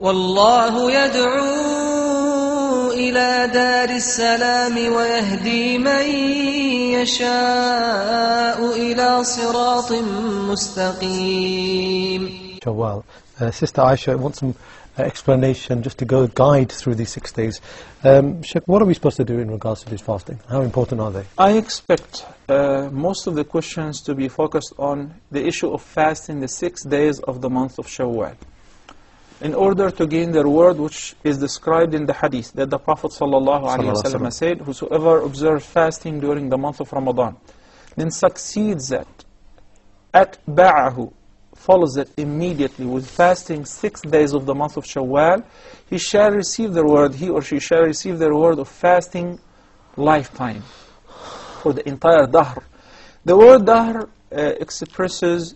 والله يدعو إلى دار السلام ويهدي من يشاء إلى صراط مستقيم. Shawwal. Sister Aisha wants some explanation just to guide through these 6 days. Sheikh, what are we supposed to do in regards to this fasting? How important are they? I expect most of the questions to be focused on the issue of fasting the 6 days of the month of Shawwal, in order to gain the reward which is described in the hadith that the Prophet ﷺ said, whosoever observes fasting during the month of Ramadan, then succeeds that, atba'ahu, follows it immediately with fasting 6 days of the month of Shawwal, he shall receive the reward, he or she shall receive the reward of fasting lifetime for the entire dahr. The word dahr expresses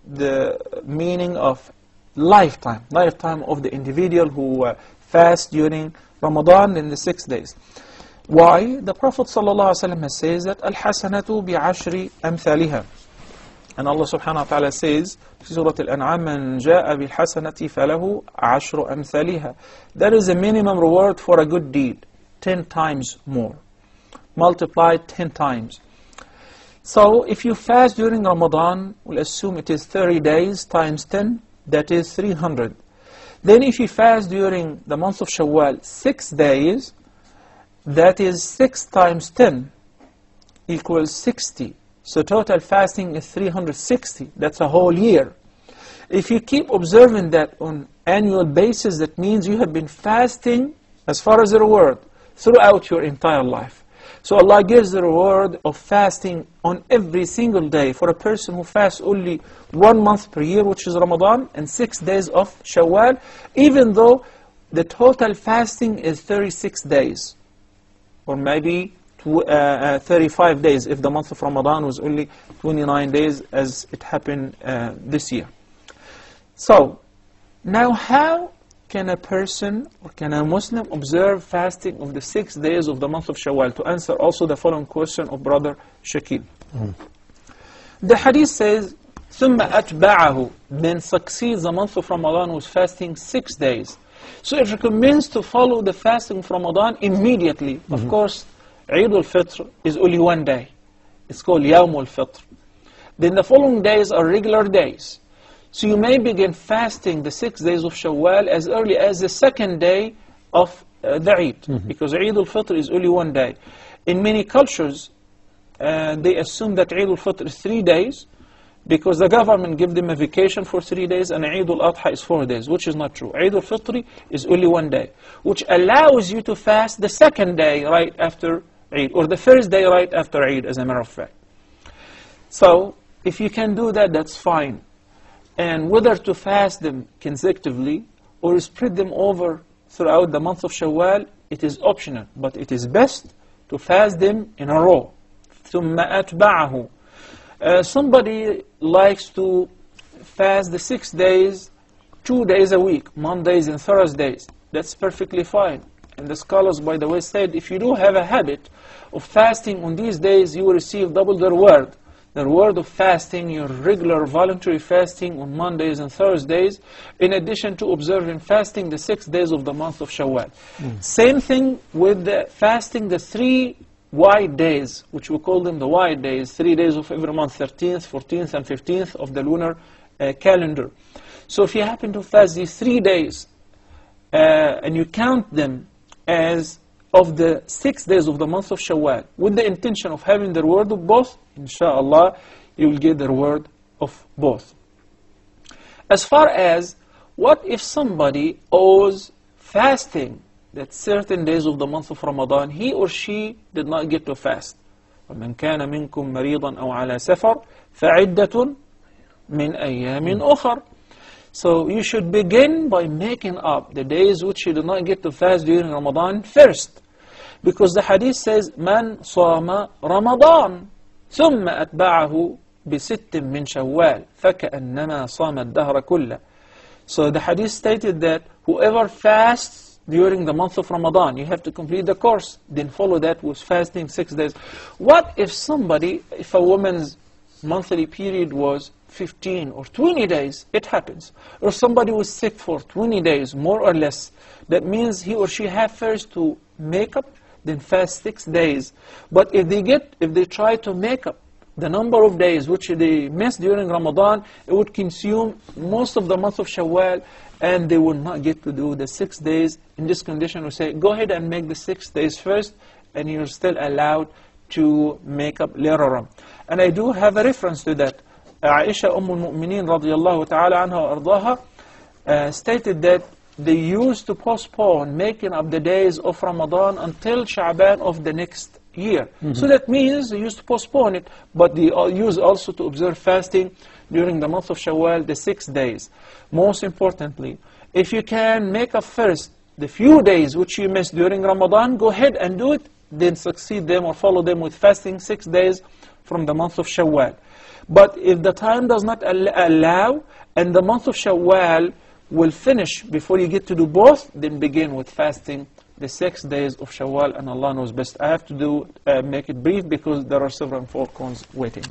the meaning of lifetime of the individual who fasts during Ramadan in the 6 days. Why? The Prophet ﷺ says that al-hasanatu bi'ashri amthaliha. And Allah subhanahu wa ta'ala says, Surah Al-An'am, man ja'a bil hasanati falahu ashru amthaliha. There is a minimum reward for a good deed, 10 times more, multiplied 10 times. So if you fast during Ramadan, we'll assume it is 30 days times 10, that is 300. Then if you fast during the month of Shawwal 6 days, that is 6 times 10 equals 60. So total fasting is 360. That's a whole year. If you keep observing that on annual basis, that means you have been fasting as far as the reward throughout your entire life. So Allah gives the reward of fasting on every single day for a person who fasts only 1 month per year, which is Ramadan, and 6 days of Shawwal, even though the total fasting is 36 days, or maybe 35 days if the month of Ramadan was only 29 days as it happened this year. So, now how can a person or can a Muslim observe fasting of the 6 days of the month of Shawwal? To answer also the following question of Brother Shakil. The hadith says, ثُمَّ أَتْبَعَهُ, then succeeds the month of Ramadan with fasting 6 days. So it recommends to follow the fasting of Ramadan immediately. Of course, Eid al-Fitr is only 1 day. It's called Yawm al-Fitr. Then the following days are regular days. So you may begin fasting the 6 days of Shawwal as early as the 2nd day of the Eid, because Eid al-Fitr is only 1 day. In many cultures, they assume that Eid al-Fitr is 3 days, because the government gives them a vacation for 3 days, and Eid al-Adha is 4 days, which is not true. Eid al-Fitr is only 1 day, which allows you to fast the 2nd day right after Eid, or the 1st day right after Eid, as a matter of fact. So, if you can do that, that's fine. And whether to fast them consecutively or spread them over throughout the month of Shawwal, it is optional, but it is best to fast them in a row. ثُمَّ أَتْبَعَهُ. Somebody likes to fast the 6 days, 2 days a week, Mondays and Thursdays. That's perfectly fine. And the scholars, by the way, said if you do have a habit of fasting on these days, you will receive double the reward. The reward of fasting, your regular voluntary fasting on Mondays and Thursdays, in addition to observing fasting the 6 days of the month of Shawwal. Same thing with the fasting the 3 white days, which we call them the white days, 3 days of every month, 13th, 14th, and 15th of the lunar calendar. So if you happen to fast these 3 days, and you count them as of the 6 days of the month of Shawwal, with the intention of having the reward of both, inshallah, you will get the reward of both. As far as, what if somebody owes fasting that certain days of the month of Ramadan, he or she did not get to fast? وَمَنْ كَانَ مِنْكُمْ مَرِيضًا أَوْ عَلَى سَفَرٍ فَعِدَّةٌ مِنْ أَيَّامٍ أُخَرٍ. So you should begin by making up the days which you did not get to fast during Ramadan first. Because the hadith says, مَنْ صَامَ رَمَضَانَ ثُمَّ أَتْبَعَهُ بِسِتٍ مِّنْ شَوَّالٍ فَكَأَنَّمَا صَامَ الدَّهْرَ كُلَّهُ. So the hadith stated that whoever fasts during the month of Ramadan, you have to complete the course, then follow that with fasting 6 days. What if somebody, if a woman's monthly period was 15 or 20 days, it happens. Or somebody was sick for 20 days, more or less. That means he or she have first to make up, then fast 6 days. But if they try to make up the number of days which they missed during Ramadan, it would consume most of the month of Shawwal, and they will not get to do the 6 days. In this condition, we say, go ahead and make the 6 days first, and you're still allowed to make up later on. And I do have a reference to that. Aisha al-Mu'mineen radiyallahu ta'ala anha wa ardaha stated that they used to postpone making up the days of Ramadan until Sha'ban of the next year. So that means they used to postpone it, but they used also to observe fasting during the month of Shawwal, the 6 days. Most importantly, if you can make up first the few days which you missed during Ramadan, go ahead and do it, then succeed them or follow them with fasting 6 days from the month of Shawwal. But if the time does not allow, and the month of Shawwal will finish before you get to do both, then begin with fasting the 6 days of Shawwal, and Allah knows best. I have to make it brief because there are several phone calls waiting.